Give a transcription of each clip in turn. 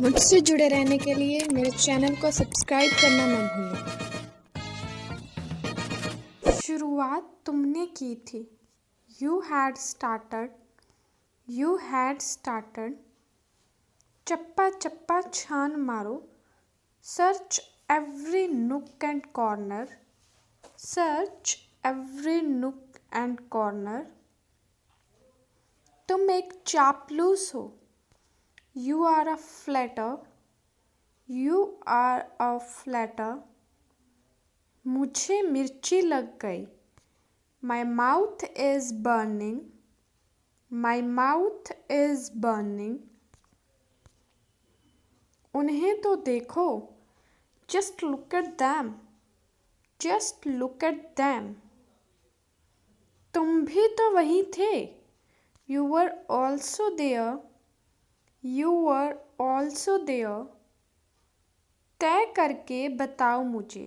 मुझसे जुड़े रहने के लिए मेरे चैनल को सब्सक्राइब करना ना भूलें। शुरुआत तुमने की थी। You had started. You had started. चप्पा चप्पा छान मारो. Search every nook and corner. Search every nook and corner. तुम एक चापलूस हो. You are a flatter. You are a flatter. मुझे मिर्ची लग गई. My mouth is burning. My mouth is burning. उन्हें तो देखो. Just look at them. Just look at them. तुम भी तो वहीं थे. You were also there. You were also there. तय करके बताओ मुझे.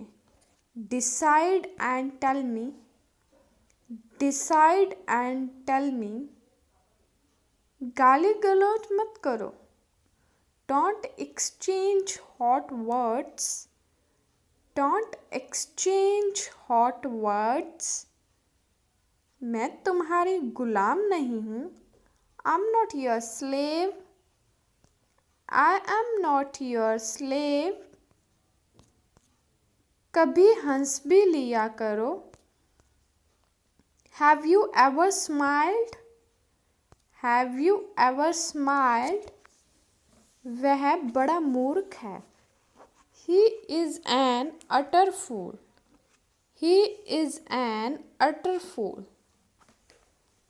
Decide and tell me. Decide and tell me. गाली गलौज मत करो. Don't exchange hot words. Don't exchange hot words. मैं तुम्हारी गुलाम नहीं हूँ. I'm not your slave. I am not your slave. कभी हंस भी लिया करो. Have you ever smiled? Have you ever smiled? वह बड़ा मूर्ख है. He is an utter fool. He is an utter fool.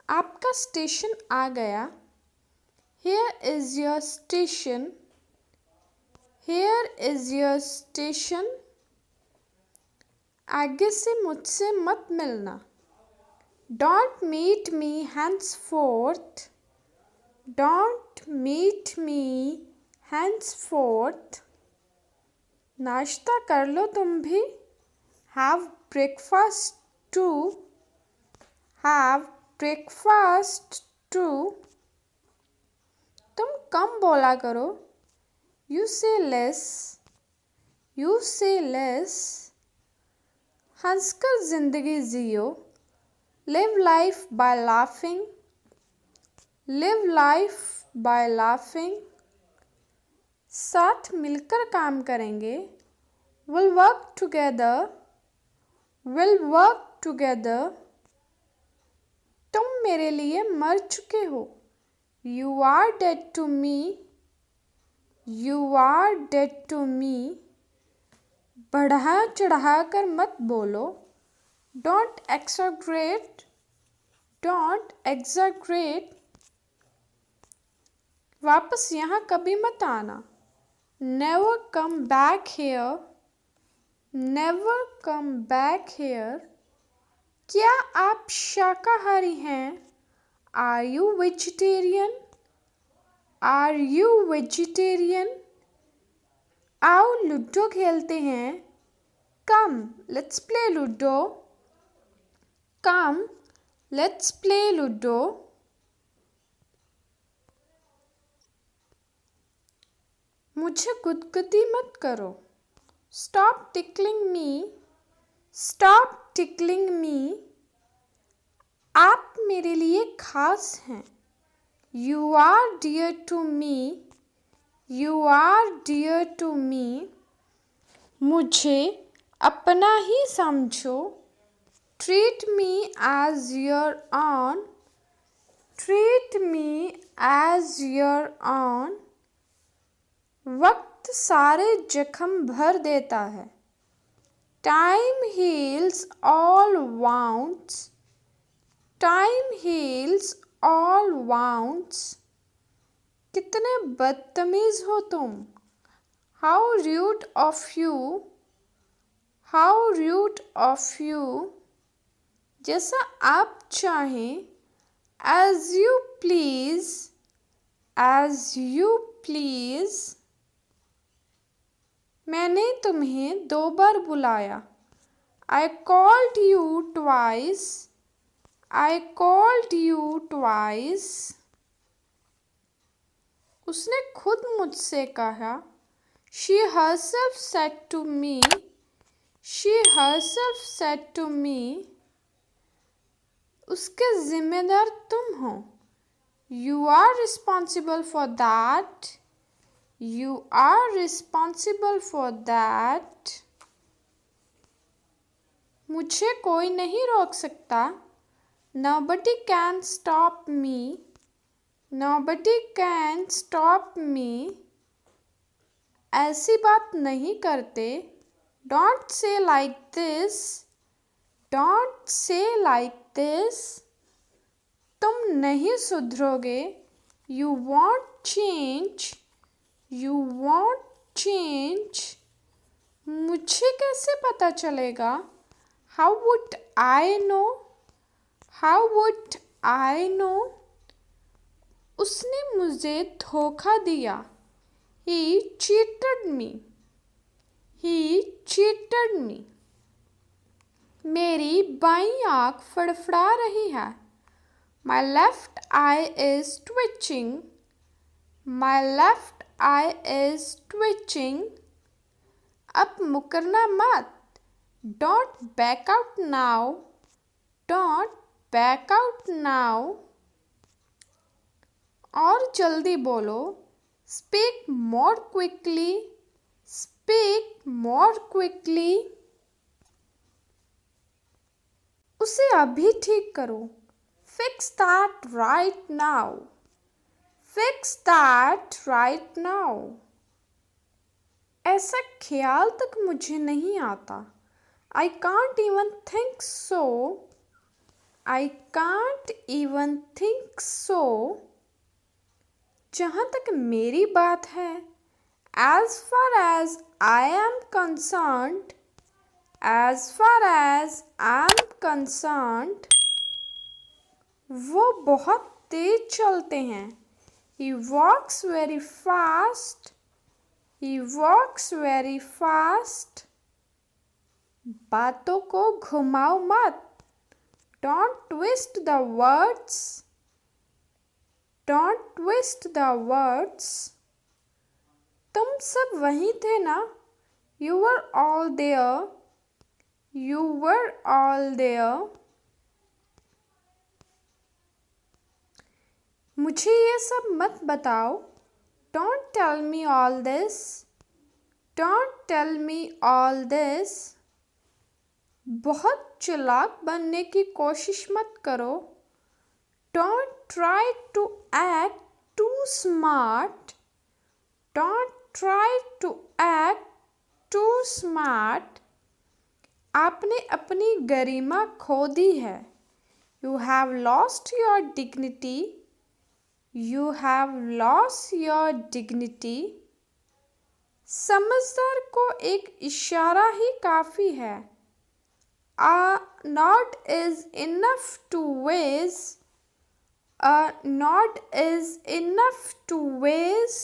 आपका स्टेशन आ गया. Here is your station. Here is your station. आगे से मुझसे मत मिलना. Don't meet me henceforth. Don't meet me henceforth. नाश्ता कर लो तुम भी. Have breakfast too. Have breakfast too. तुम कम बोला करो. You say less. You say less. हंसकर जिंदगी जियो. Live life by laughing. Live life by laughing. साथ मिलकर काम करेंगे. We'll work together. We'll work together. तुम मेरे लिए मर चुके हो. You are dead to me. You are dead to me. बढ़ा चढ़ा कर मत बोलो. Don't exaggerate. Don't exaggerate. वापस यहाँ कभी मत आना. Never come back here. Never come back here. क्या आप शाकाहारी हैं? Are you vegetarian? Are you vegetarian? आओ लूडो खेलते हैं. Come, let's play Ludo. Come, let's play Ludo. मुझे गुदगुदी मत करो. Stop tickling me. Stop tickling me. आप मेरे लिए खास हैं. You are dear to me. You are dear to me. मुझे अपना ही समझो. Treat me as your own. Treat me as your own. वक्त सारे जख्म भर देता है. Time heals all wounds. Time heals all wounds. कितने बदतमीज हो तुम. How rude of you. How rude of you. जैसा आप चाहें. As you please. As you please. मैंने तुम्हें 2 बार बुलाया. I called you twice. I called you twice. उसने खुद मुझसे कहा। She herself said to me. She herself said to me. उसके जिम्मेदार तुम हो। You are responsible for that. You are responsible for that. मुझे कोई नहीं रोक सकता। Nobody can stop me. Nobody can stop me. ऐसी बात नहीं करते। Don't say like this. Don't say like this. तुम नहीं सुधरोगे। You won't change. You won't change. मुझे कैसे पता चलेगा? How would I know? How would I know? उसने मुझे धोखा दिया। He cheated me. He cheated me. मेरी बाईं आँख फड़फड़ा रही है। My left eye is twitching. My left eye is twitching. अब मुकरना मत। Don't back out now. Don't back out now. और जल्दी बोलो। Speak more quickly. Speak more quickly. उसे अभी ठीक करो। Fix that right now. Fix that right now. ऐसा ख्याल तक मुझे नहीं आता। I can't even think so. I can't even think so. जहाँ तक मेरी बात है, as far as I am concerned, as far as I am concerned, वो बहुत तेज चलते हैं। He walks very fast. He walks very fast. बातों को घुमाओ मत। Don't twist the words. Don't twist the words. तुम सब वहीं थे ना? You were all there. You were all there. मुझे ये सब मत बताओ। Don't tell me all this. Don't tell me all this. बहुत चालाक बनने की कोशिश मत करो। Don't try to act too smart. Don't try to act too smart. आपने अपनी गरिमा खो दी है। You have lost your dignity. You have lost your dignity. समझदार को एक इशारा ही काफ़ी है। A nod is enough to ways. A nod is enough to ways.